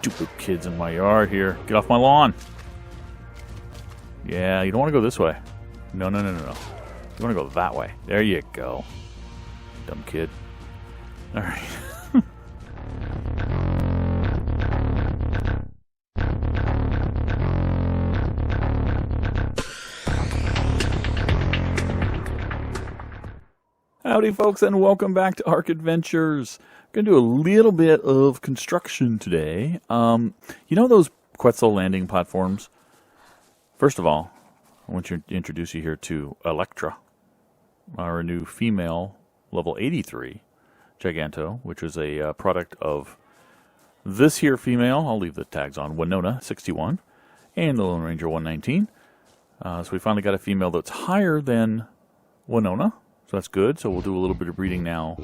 Stupid kids in my yard here. Get off my lawn. Yeah, you don't want to go this way. No. You want to go that way. There you go. Dumb kid. Alright. Howdy folks, and welcome back to ARK Adventures. I'm going to do a little bit of construction today. You know those Quetz landing platforms? First of all, I want to introduce you here to Electra, our new female level 83 Giganto, which is a product of this here female. I'll leave the tags on. Winona 61 and the Lone Ranger 119. So we finally got a female that's higher than Winona. So that's good. So we'll do a little bit of breeding now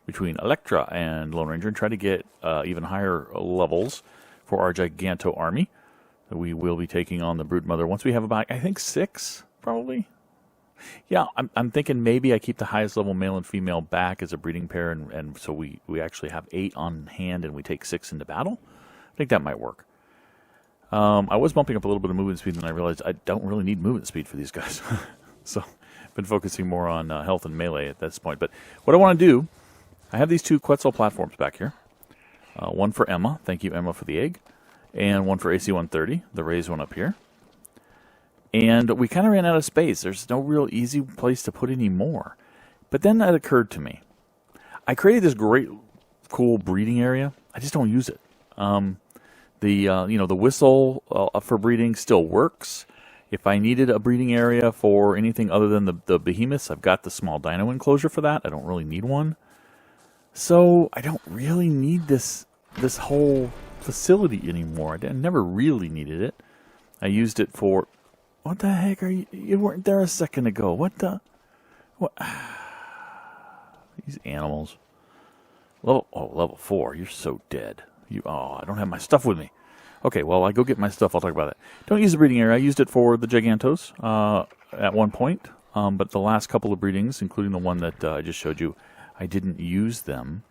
between Electra and Lone Ranger and try to get even higher levels for our Giganto army. We will be taking on the brood mother once we have about, I think, 6, probably. Yeah, I'm thinking maybe I keep the highest level male and female back as a breeding pair, and so we actually have 8 on hand and we take 6 into battle. I think that might work. I was bumping up a little bit of movement speed, and I realized I don't really need movement speed for these guys. So I've been focusing more on health and melee at this point. But what I want to do, I have these 2 Quetz platforms back here. One for Emma. Thank you, Emma, for the egg. And one for AC-130, the raised one up here. And we kind of ran out of space. There's no real easy place to put any more. But then that occurred to me. I created this great, cool breeding area. I just don't use it. The whistle for breeding still works. If I needed a breeding area for anything other than the behemoths, I've got the small dino enclosure for that. I don't really need one. So I don't really need this whole facility anymore. I never really needed it. I used it for... What the heck are you... You weren't there a second ago. What? These animals. Level 4. You're so dead. I don't have my stuff with me. Okay, well, I go get my stuff. I'll talk about it. Don't use the breeding area. I used it for the Gigantos at one point, but the last couple of breedings, including the one that I just showed you, I didn't use them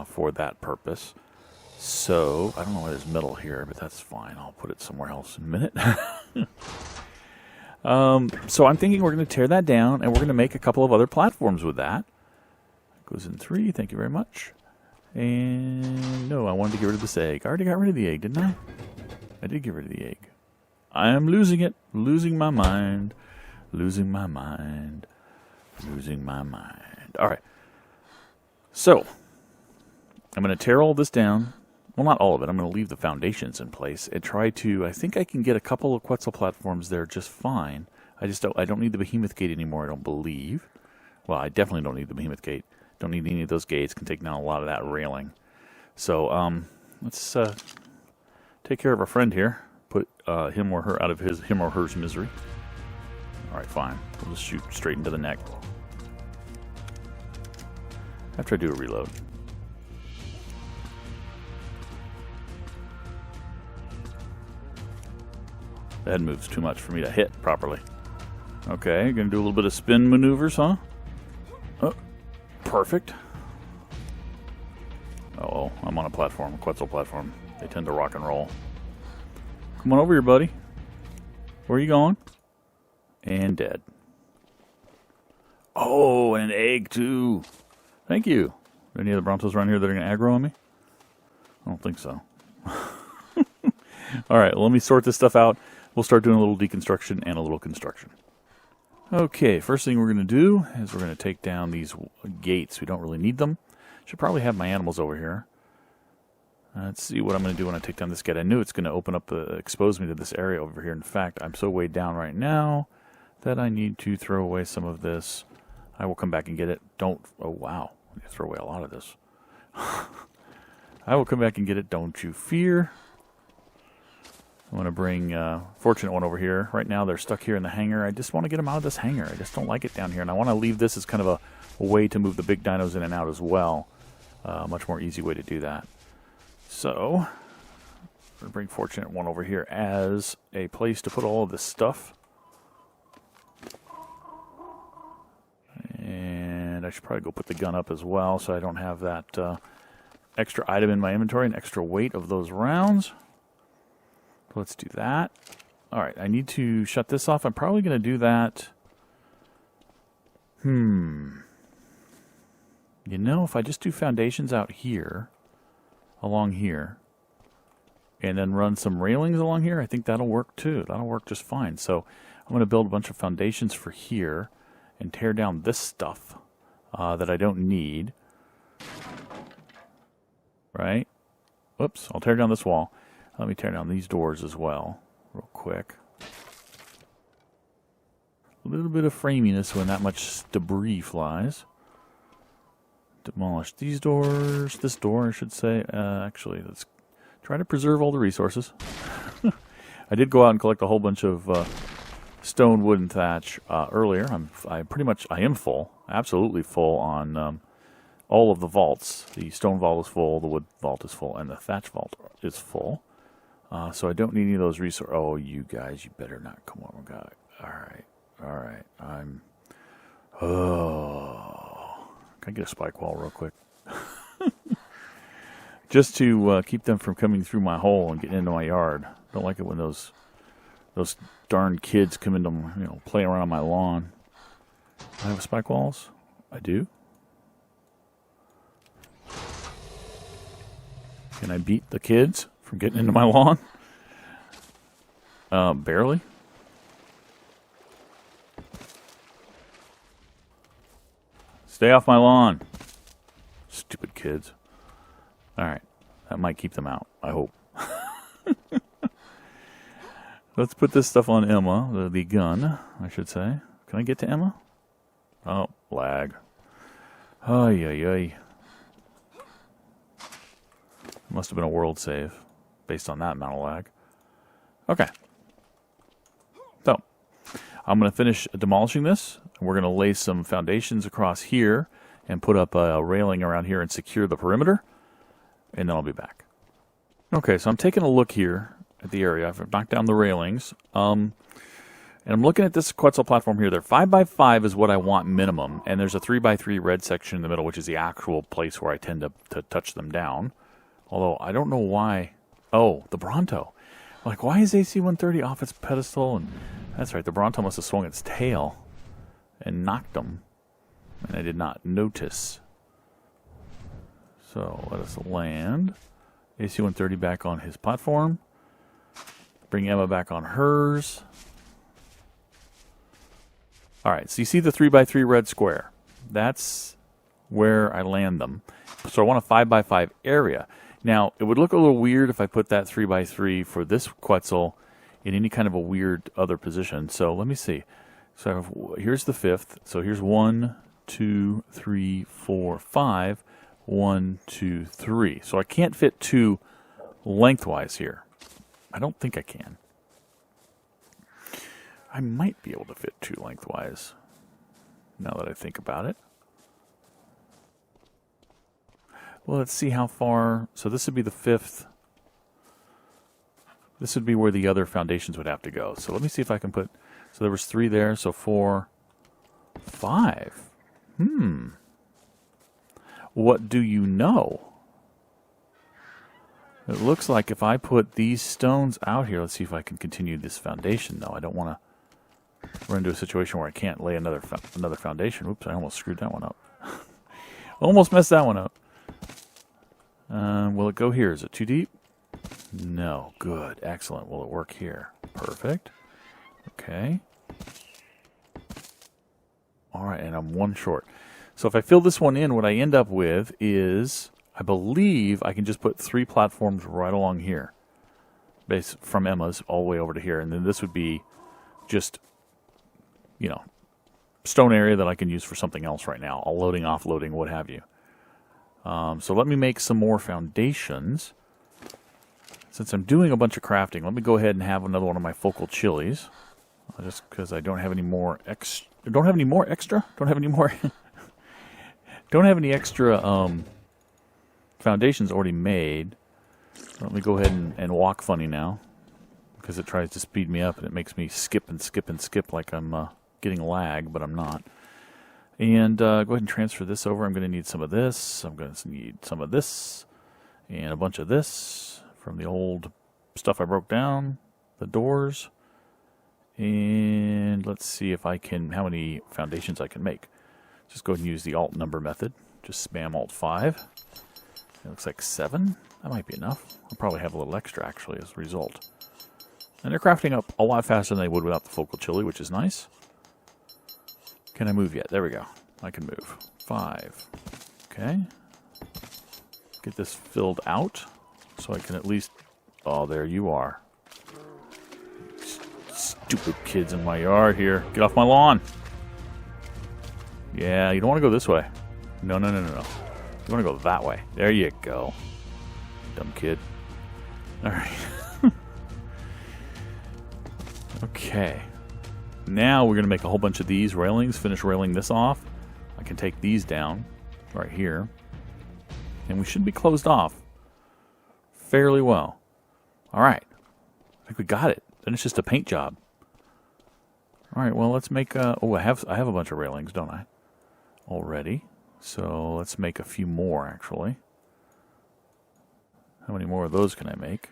for that purpose. So, I don't know why there's metal here, but that's fine. I'll put it somewhere else in a minute. So I'm thinking we're going to tear that down, and we're going to make a couple of other platforms with that. Goes in 3. Thank you very much. And no, I wanted to get rid of this egg. I already got rid of the egg, didn't I? I did get rid of the egg. I am losing it. Losing my mind. Losing my mind. Losing my mind. Alright. So, I'm going to tear all this down. Well, not all of it. I'm going to leave the foundations in place and try to... I think I can get a couple of Quetz platforms there just fine. I don't need the behemoth gate anymore, I don't believe. Well, I definitely don't need the behemoth gate. Don't need any of those gates. Can take down a lot of that railing. So, let's take care of our friend here. Put him or her out of him or her's misery. Alright, fine. We'll just shoot straight into the neck. After I do a reload. The head moves too much for me to hit properly. Okay, gonna do a little bit of spin maneuvers, huh? Oh. Perfect. Uh-oh, I'm on a platform, a Quetz platform. They tend to rock and roll. Come on over here, buddy. Where are you going? And dead. Oh, and an egg, too. Thank you. Any other Brontos around here that are going to aggro on me? I don't think so. Alright, well, let me sort this stuff out. We'll start doing a little deconstruction and a little construction. Okay, first thing we're going to do is we're going to take down these gates. We don't really need them. Should probably have my animals over here. Let's see what I'm going to do when I take down this gate. I knew it's going to open up, expose me to this area over here. In fact, I'm so weighed down right now that I need to throw away some of this. I will come back and get it. Oh wow, I need to throw away a lot of this. I will come back and get it, don't you fear. I want to bring Fortunate One over here. Right now they're stuck here in the hangar. I just want to get them out of this hangar. I just don't like it down here. And I want to leave this as kind of a way to move the big dinos in and out as well. Much more easy way to do that. So, I'm going to bring Fortunate One over here as a place to put all of this stuff. And I should probably go put the gun up as well so I don't have that extra item in my inventory, an extra weight of those rounds. Let's do that. All right, I need to shut this off. I'm probably going to do that. You know, if I just do foundations out here, along here, and then run some railings along here, I think that'll work too. That'll work just fine. So I'm going to build a bunch of foundations for here and tear down this stuff that I don't need. Right? Whoops, I'll tear down this wall. Let me tear down these doors as well, real quick. A little bit of framiness when that much debris flies. Demolish these doors. This door, I should say. Actually, let's try to preserve all the resources. I did go out and collect a whole bunch of stone, wood, and thatch earlier. I am full, absolutely full on all of the vaults. The stone vault is full, the wood vault is full, and the thatch vault is full. So I don't need any of those resources. Oh, you guys, you better not come on. God. All right. Can I get a spike wall real quick? Just to keep them from coming through my hole and getting into my yard. Don't like it when those darn kids come into, play around my lawn. I have spike walls? I do. Can I beat the kids from getting into my lawn? Barely. Stay off my lawn. Stupid kids. Alright. That might keep them out, I hope. Let's put this stuff on Emma, the gun, I should say. Can I get to Emma? Oh, lag. Ay, ay, ay. Must have been a world save based on that amount of lag. Okay. So, I'm going to finish demolishing this. We're going to lay some foundations across here and put up a railing around here and secure the perimeter. And then I'll be back. Okay, so I'm taking a look here at the area. I've knocked down the railings. And I'm looking at this Quetzal platform here. They're 5x5 is what I want minimum. And there's a 3x3 red section in the middle, which is the actual place where I tend to touch them down. Although, I don't know why. Oh, the Bronto. Like, why is AC-130 off its pedestal? And that's right, the Bronto must have swung its tail and knocked them. And I did not notice. So, let us land. AC-130 back on his platform. Bring Emma back on hers. Alright, so you see the 3x3 red square. That's where I land them. So I want a 5x5 area. Now, it would look a little weird if I put that 3x3 for this Quetzal in any kind of a weird other position. So let me see. So here's the fifth. So here's 1, 2, 3, 4, 5. 1, 2, 3. So I can't fit two lengthwise here. I don't think I can. I might be able to fit two lengthwise now that I think about it. Well, let's see how far. So this would be the fifth. This would be where the other foundations would have to go. So let me see if I can put. So there was 3 there. So 4, 5. What do you know? It looks like if I put these stones out here. Let's see if I can continue this foundation, though. I don't want to run into a situation where I can't lay another foundation. Oops, I almost screwed that one up. Almost messed that one up. Will it go here? Is it too deep? No. Good. Excellent. Will it work here? Perfect. Okay. All right, and I'm 1 short. So if I fill this one in, what I end up with is, I believe I can just put 3 platforms right along here. From Emma's all the way over to here. And then this would be just, stone area that I can use for something else right now. All loading, offloading, what have you. So let me make some more foundations. Since I'm doing a bunch of crafting, let me go ahead and have another one of my focal chilies. Just because I don't have any more Don't have any more extra? Don't have any more... Don't have any extra foundations already made. Let me go ahead and walk funny now. Because it tries to speed me up and it makes me skip and skip and skip like I'm getting lag, but I'm not. And go ahead and transfer this over. I'm going to need some of this. I'm going to need some of this. And a bunch of this from the old stuff I broke down. The doors. And let's see if I can, how many foundations I can make. Just go ahead and use the alt number method. Just spam alt 5. It looks like 7. That might be enough. I'll probably have a little extra actually as a result. And they're crafting up a lot faster than they would without the focal chili, which is nice. Can I move yet? There we go. I can move. 5. Okay. Get this filled out so I can at least... Oh, there you are. Stupid kids in my yard here. Get off my lawn. Yeah, you don't want to go this way. No. You want to go that way. There you go. Dumb kid. Alright. Okay. Now we're going to make a whole bunch of these railings. Finish railing this off. I can take these down right here. And we should be closed off fairly well. Alright. I think we got it. Then it's just a paint job. Alright, well let's make oh, I have a bunch of railings, don't I? Already. So let's make a few more actually. How many more of those can I make?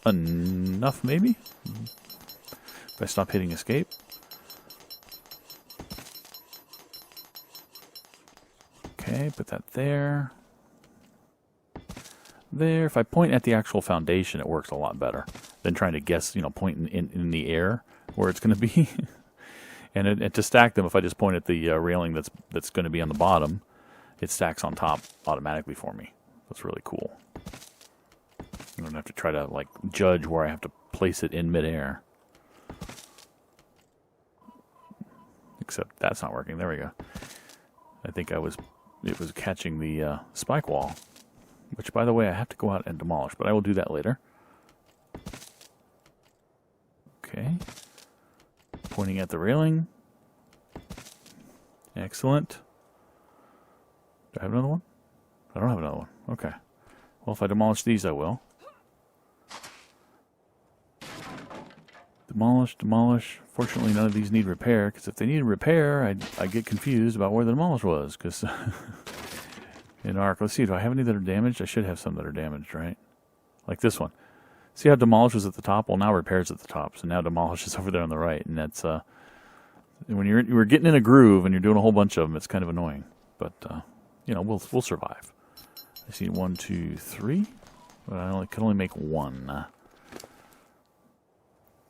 Enough maybe? If I stop hitting escape. Okay, put that there. There. If I point at the actual foundation, it works a lot better than trying to guess, you know, pointing in the air where it's going to be. and to stack them, if I just point at the railing that's going to be on the bottom, it stacks on top automatically for me. That's really cool. I don't have to try to like judge where I have to place it in midair. Except that's not working. There we go. I think it was catching the spike wall. Which, by the way, I have to go out and demolish, but I will do that later. Okay. Pointing at the railing. Excellent. Do I have another one? I don't have another one. Okay. Well, if I demolish these, I will. Demolish. Fortunately, none of these need repair, because if they need repair, I get confused about where the demolish was, because... In ARK, let's see, do I have any that are damaged? I should have some that are damaged, right? Like this one. See how demolish was at the top? Well, now repair's at the top, so now demolish is over there on the right, and that's, when you're getting in a groove and you're doing a whole bunch of them, it's kind of annoying. But, you know, we'll survive. I see 1, 2, 3, but I can only make 1.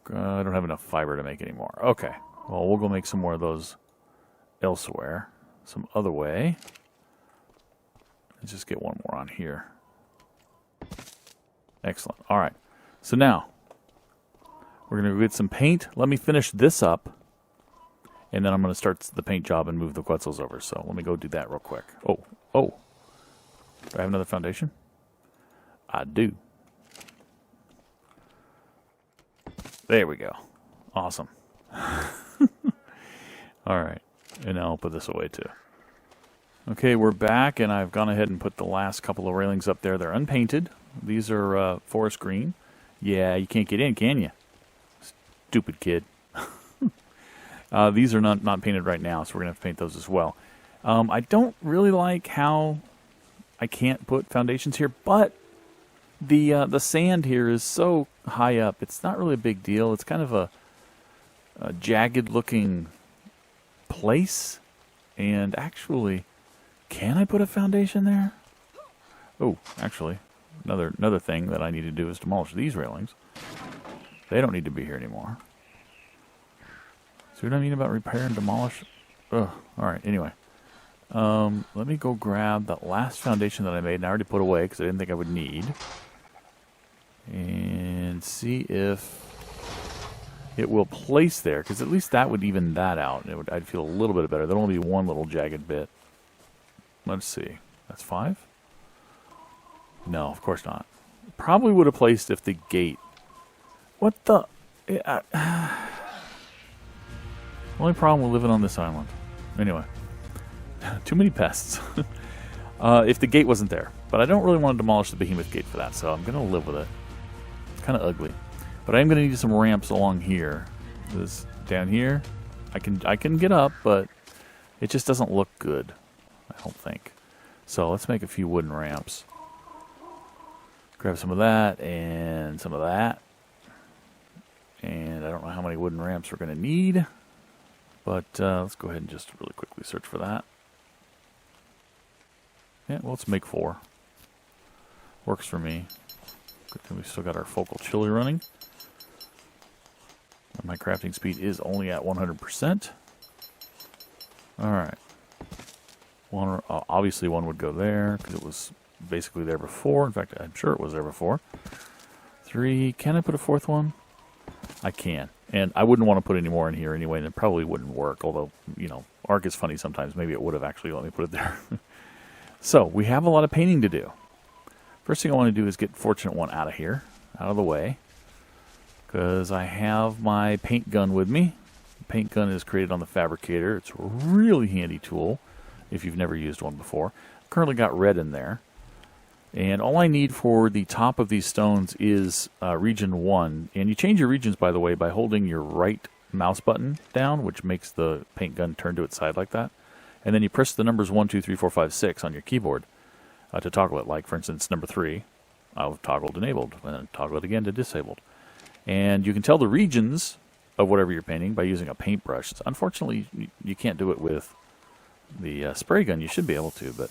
I don't have enough fiber to make any more. Okay, well, we'll go make some more of those elsewhere, some other way. Let's just get one more on here. Excellent. All right. So now, we're going to get some paint. Let me finish this up. And then I'm going to start the paint job and move the Quetzals over. So let me go do that real quick. Oh. Do I have another foundation? I do. There we go. Awesome. All right. And now I'll put this away too. Okay, we're back, and I've gone ahead and put the last couple of railings up there. They're unpainted. These are forest green. Yeah, you can't get in, can you? Stupid kid. These are not painted right now, so we're going to have to paint those as well. I don't really like how I can't put foundations here, but the sand here is so high up. It's not really a big deal. It's kind of a jagged-looking place, and actually... Can I put a foundation there? Oh, actually, another thing that I need to do is demolish these railings. They don't need to be here anymore. See what I mean about repair and demolish? Ugh. Alright, anyway. Let me go grab that last foundation that I made and I already put away because I didn't think I would need. And see if it will place there, because at least that would even that out. And I'd feel a little bit better. There'll only be one little jagged bit. Let's see. That's 5? No, of course not. Probably would have placed if the gate... What the... Only problem with living on this island. Anyway. Too many pests. If the gate wasn't there. But I don't really want to demolish the behemoth gate for that, so I'm going to live with it. It's kind of ugly. But I am going to need some ramps along here. This down here. I can get up, but it just doesn't look good. I don't think. So let's make a few wooden ramps. Grab some of that and some of that. And I don't know how many wooden ramps we're going to need. But let's go ahead and just really quickly search for that. Yeah, well, let's make 4. Works for me. Good thing we still got our focal chili running. My crafting speed is only at 100%. Alright. Obviously one would go there, because it was basically there before. In fact, I'm sure it was there before. 3. Can I put a 4th one? I can. And I wouldn't want to put any more in here anyway, and it probably wouldn't work. Although, you know, ARK is funny sometimes. Maybe it would have actually let me put it there. So, we have a lot of painting to do. First thing I want to do is get Fortunate One out of here. Out of the way. Because I have my paint gun with me. The paint gun is created on the fabricator. It's a really handy tool if you've never used one before. Currently got red in there. And all I need for the top of these stones is region 1. And you change your regions, by the way, by holding your right mouse button down, which makes the paint gun turn to its side like that. And then you press the numbers 1, 2, 3, 4, 5, 6 on your keyboard to toggle it. Like, for instance, number 3, I'll toggle enabled, and then toggle it again to disabled. And you can tell the regions of whatever you're painting by using a paintbrush. Unfortunately, you can't do it with the spray gun. You should be able to, but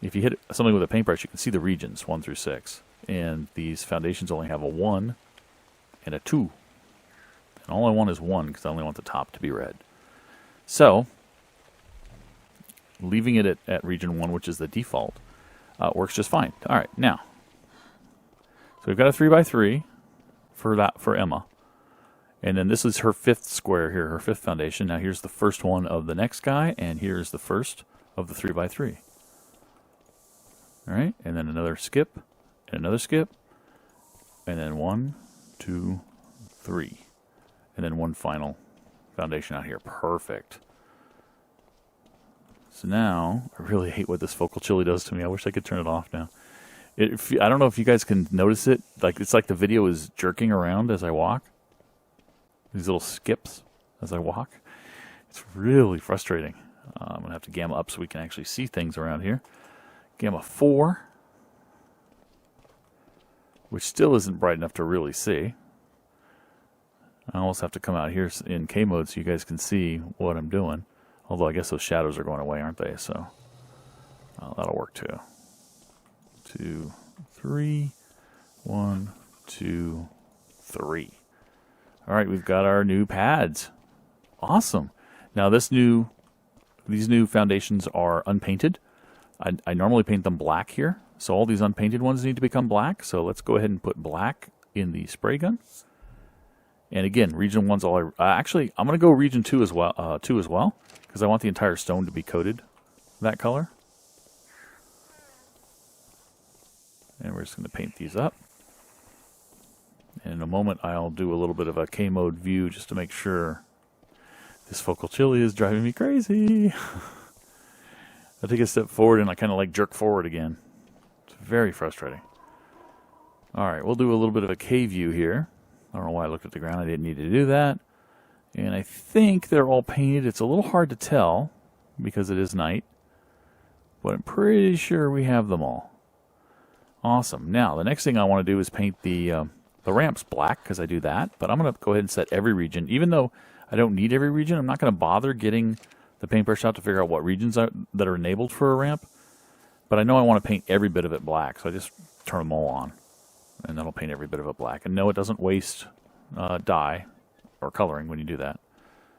if you hit something with a paintbrush, you can see the regions, 1 through 6. And these foundations only have a 1 and a 2. And all I want is 1, because I only want the top to be red. So, leaving it at region 1, which is the default, works just fine. All right, now. So we've got a 3x3 for Emma. And then this is her 5th square here, her 5th foundation. Now here's the first one of the next guy, and here's the first of the 3x3. All right, and then another skip, and another skip, and then 1, 2, 3. And then one final foundation out here. Perfect. So now, I really hate what this focal chili does to me. I wish I could turn it off now. I don't know if you guys can notice it. It's like the video is jerking around as I walk. These little skips as I walk. It's really frustrating. I'm going to have to gamma up so we can actually see things around here. Gamma 4, which still isn't bright enough to really see. I almost have to come out here in K mode so you guys can see what I'm doing. Although I guess those shadows are going away, aren't they? So that'll work too. 2, 3, 1, 2, 3. All right, we've got our new pads. Awesome. Now these new foundations are unpainted. I normally paint them black here, so all these unpainted ones need to become black. So let's go ahead and put black in the spray gun. And again, region 1's all actually, I'm going to go region 2 as well, because I want the entire stone to be coated that color. And we're just going to paint these up. And in a moment, I'll do a little bit of a K mode view just to make sure. This focal chili is driving me crazy. I take a step forward and I kind of like jerk forward again. It's very frustrating. All right, we'll do a little bit of a K view here. I don't know why I looked at the ground. I didn't need to do that. And I think they're all painted. It's a little hard to tell because it is night. But I'm pretty sure we have them all. Awesome. Now, the next thing I want to do is paint the ramps black, because I do that. But I'm going to go ahead and set every region. Even though I don't need every region, I'm not going to bother getting the paintbrush out to figure out what regions that are enabled for a ramp. But I know I want to paint every bit of it black, so I just turn them all on. And that'll paint every bit of it black. And no, it doesn't waste dye or coloring when you do that.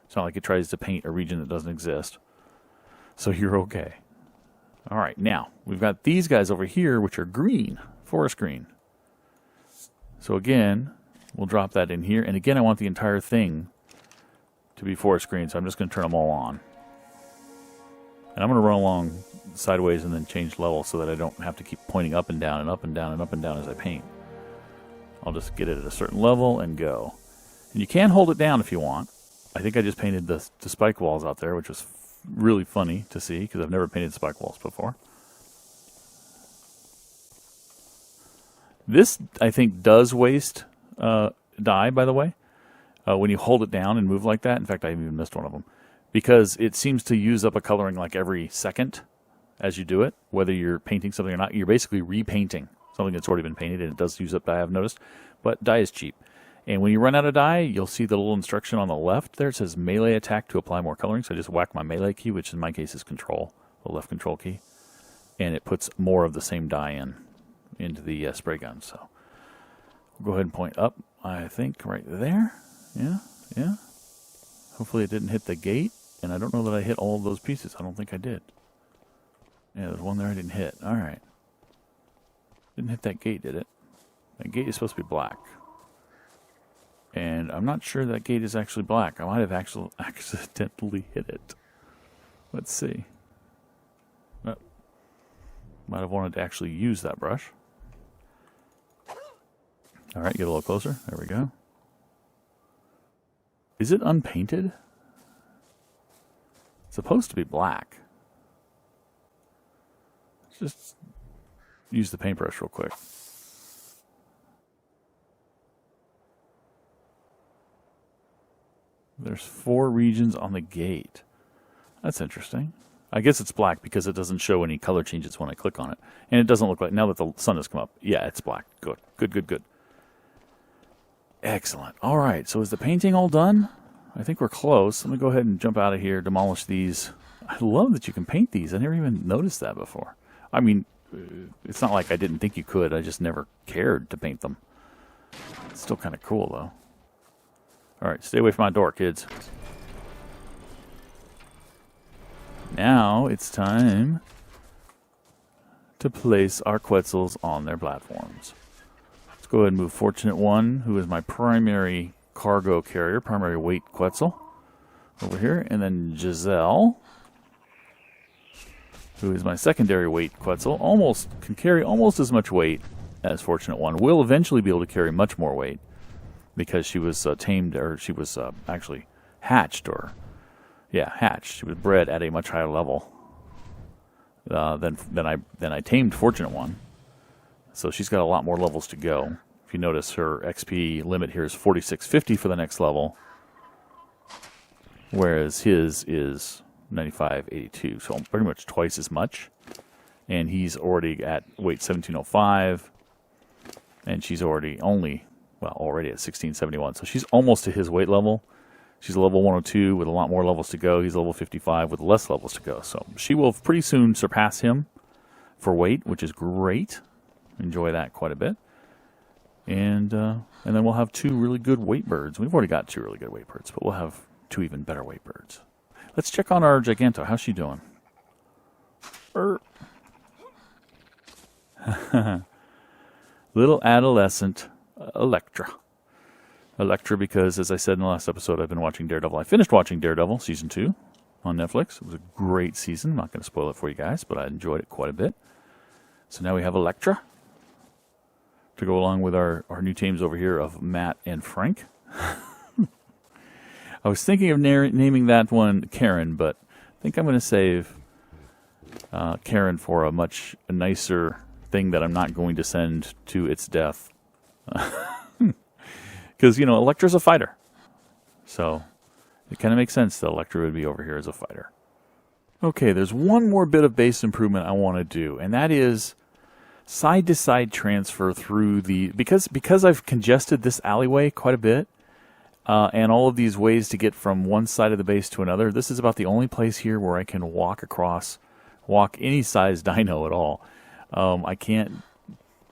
It's not like it tries to paint a region that doesn't exist. So you're okay. All right, now, we've got these guys over here, which are green, forest green. So again, we'll drop that in here. And again, I want the entire thing to be forest green, so I'm just going to turn them all on. And I'm going to run along sideways and then change level so that I don't have to keep pointing up and down and up and down and up and down as I paint. I'll just get it at a certain level and go. And you can hold it down if you want. I think I just painted the spike walls out there, which was really funny to see because I've never painted spike walls before. This, I think, does waste dye, by the way, when you hold it down and move like that. In fact, I even missed one of them because it seems to use up a coloring like every second. as you do it, whether you're painting something or not. You're basically repainting something that's already been painted, and it does use up dye, I've noticed. But dye is cheap. And when you run out of dye, you'll see the little instruction on the left there. It says melee attack to apply more coloring. So I just whack my melee key, which in my case is control, the left control key. And it puts more of the same dye into the spray gun. So we'll go ahead and point up, I think, right there. Yeah, yeah. Hopefully it didn't hit the gate. And I don't know that I hit all of those pieces. I don't think I did. Yeah, there's one there I didn't hit. All right. Didn't hit that gate, did it? That gate is supposed to be black. And I'm not sure that gate is actually black. I might have actually accidentally hit it. Let's see. Oh. Might have wanted to actually use that brush. All right, get a little closer. There we go. Is it unpainted? It's supposed to be black. Let's just use the paintbrush real quick. There's 4 regions on the gate. That's interesting. I guess it's black because it doesn't show any color changes when I click on it. And it doesn't look like, now that the sun has come up, yeah, it's black. Good, good, good, good. Excellent. All right, so is the painting all done? I think we're close. Let me go ahead and jump out of here, demolish these. I love that you can paint these. I never even noticed that before. I mean, it's not like I didn't think you could. I just never cared to paint them. It's still kind of cool, though. All right, stay away from my door, kids. Now it's time to place our Quetzals on their platforms. Let's go ahead and move Fortunate One, who is my primary cargo carrier, primary weight Quetzal, over here. And then Giselle, who is my secondary weight Quetzal, can carry almost as much weight as Fortunate One. Will eventually be able to carry much more weight, because she was tamed, or she was actually hatched, hatched. She was bred at a much higher level than I tamed Fortunate One. So she's got a lot more levels to go. If you notice, her XP limit here is 4650 for the next level, whereas his is 9582, so pretty much twice as much. And he's already at weight 1705, and she's already at 1671. So she's almost to his weight level. She's a level 102 with a lot more levels to go. He's level 55 with less levels to go. So she will pretty soon surpass him for weight, which is great. Enjoy that quite a bit. And then we'll have 2 really good weight birds. We've already got 2 really good weight birds, but we'll have 2 even better weight birds. Let's check on our Giganto. How's she doing? Little adolescent Electra. Electra, because as I said in the last episode, I've been watching Daredevil. I finished watching Daredevil Season 2 on Netflix. It was a great season. I'm not going to spoil it for you guys, but I enjoyed it quite a bit. So now we have Electra to go along with our new teams over here of Matt and Frank. I was thinking of naming that one Karen, but I think I'm going to save Karen for a much nicer thing that I'm not going to send to its death. Because, Electra's a fighter. So it kind of makes sense that Electra would be over here as a fighter. Okay, there's one more bit of base improvement I want to do, and that is side-to-side transfer through the... Because I've congested this alleyway quite a bit, and all of these ways to get from one side of the base to another, this is about the only place here where I can walk any size dino at all. I can't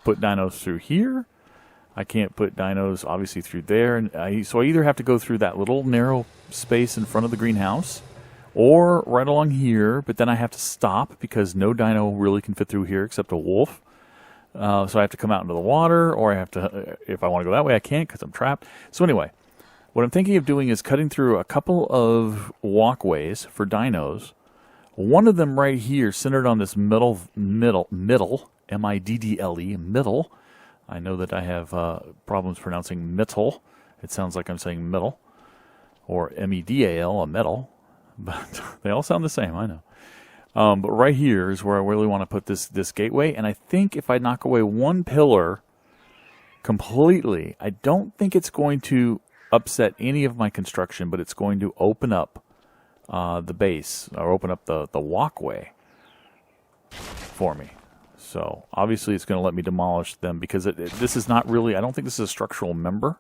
put dinos through here. I can't put dinos, obviously, through there. And so I either have to go through that little narrow space in front of the greenhouse, or right along here, but then I have to stop because no dino really can fit through here except a wolf. So I have to come out into the water, or I have to, if I want to go that way, I can't because I'm trapped. So anyway, what I'm thinking of doing is cutting through a couple of walkways for dinos. One of them right here, centered on this middle, M-I-D-D-L-E, middle. I know that I have problems pronouncing mittel. It sounds like I'm saying middle, or M-E-D-A-L, a metal. But they all sound the same, I know. But right here is where I really want to put this gateway. And I think if I knock away one pillar completely, I don't think it's going to upset any of my construction, but it's going to open up the base, or open up the walkway. for me. So obviously it's going to let me demolish them because this is not really, I don't think this is a structural member.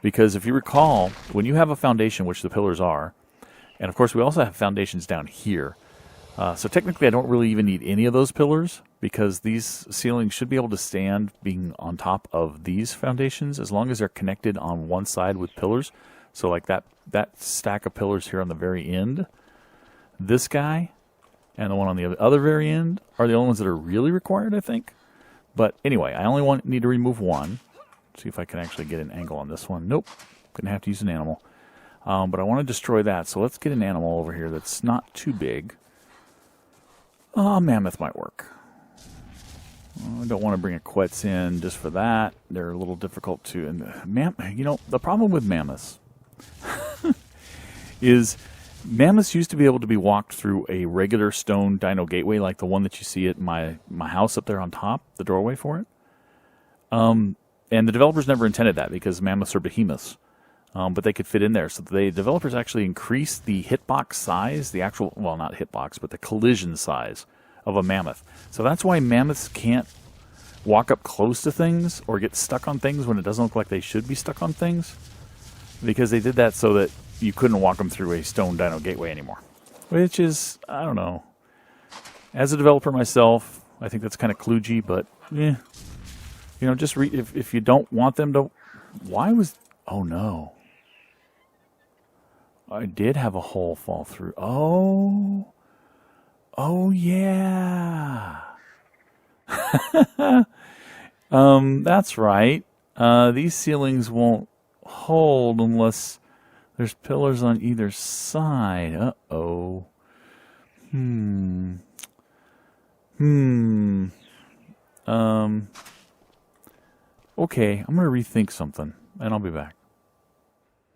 Because if you recall, when you have a foundation, which the pillars are, and of course we also have foundations down here. So technically I don't really even need any of those pillars because these ceilings should be able to stand being on top of these foundations as long as they're connected on one side with pillars. So like that stack of pillars here on the very end, this guy and the one on the other very end are the only ones that are really required, I think. But anyway, I only need to remove one. See if I can actually get an angle on this one. Nope, gonna have to use an animal. But I want to destroy that, so let's get an animal over here that's not too big. Mammoth might work. I don't want to bring a Quetz in just for that. They're a little difficult to... And you know, the problem with mammoths is mammoths used to be able to be walked through a regular stone dino gateway like the one that you see at my house up there on top, the doorway for it. And the developers never intended that because mammoths are behemoths. But they could fit in there. So the developers actually increased the hitbox size, the actual, well, not hitbox, but the collision size of a mammoth. So that's why mammoths can't walk up close to things or get stuck on things when it doesn't look like they should be stuck on things. Because they did that so that you couldn't walk them through a stone dino gateway anymore. Which is, I don't know. As a developer myself, I think that's kind of kludgy, but yeah. You know, just if you don't want them to... Why was... Oh, no. I did have a hole fall through. Oh. Oh, yeah. That's right. These ceilings won't hold unless there's pillars on either side. Uh-oh. Okay, I'm going to rethink something, and I'll be back.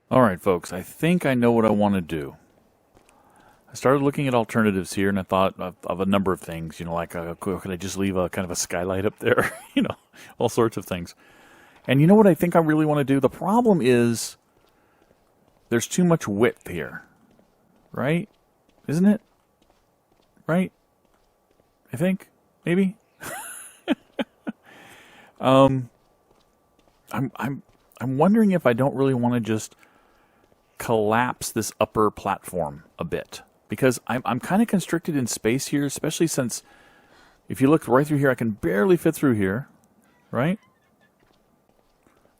All right, folks, I think I know what I want to do. I started looking at alternatives here, and I thought of a number of things. You know, like, could I just leave a kind of a skylight up there? You know, all sorts of things. And you know what I think I really want to do? The problem is there's too much width here, right? Isn't it? Right? I think, maybe. I'm wondering if I don't really want to just collapse this upper platform a bit, because I'm kind of constricted in space here, especially since if you look right through here, I can barely fit through here, right?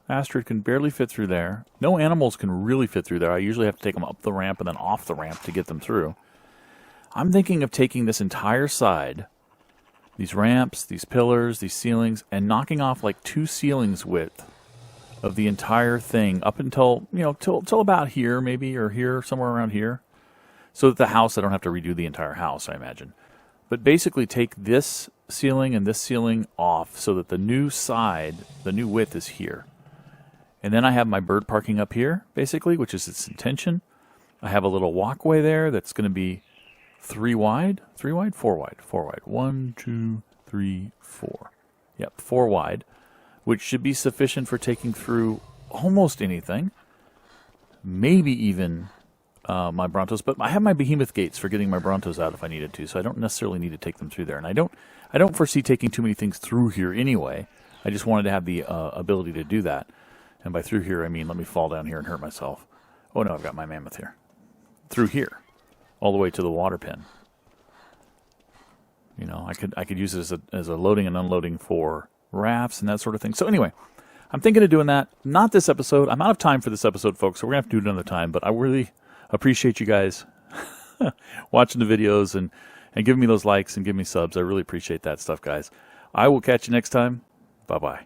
Astrid can barely fit through there. No animals can really fit through there. I usually have to take them up the ramp and then off the ramp to get them through. I'm thinking of taking this entire side, these ramps, these pillars, these ceilings, and knocking off like 2 ceilings width of the entire thing up until, you know, till about here maybe, or here, somewhere around here. So that the house, I don't have to redo the entire house, I imagine. But basically take this ceiling and this ceiling off so that the new side, the new width is here. And then I have my bird parking up here, basically, which is its intention. I have a little walkway there that's going to be 4 wide. 1, 2, 3, 4. Yep, 4 wide. Which should be sufficient for taking through almost anything. Maybe even my Brontos. But I have my behemoth gates for getting my Brontos out if I needed to. So I don't necessarily need to take them through there. And I don't foresee taking too many things through here anyway. I just wanted to have the ability to do that. And by through here, I mean let me fall down here and hurt myself. Oh no, I've got my mammoth here. Through here. All the way to the water pen. You know, I could use it as a loading and unloading for rafts and that sort of thing. So anyway, I'm thinking of doing that. Not this episode. I'm out of time for this episode, folks, so we're going to have to do it another time. But I really appreciate you guys watching the videos and giving me those likes and giving me subs. I really appreciate that stuff, guys. I will catch you next time. Bye-bye.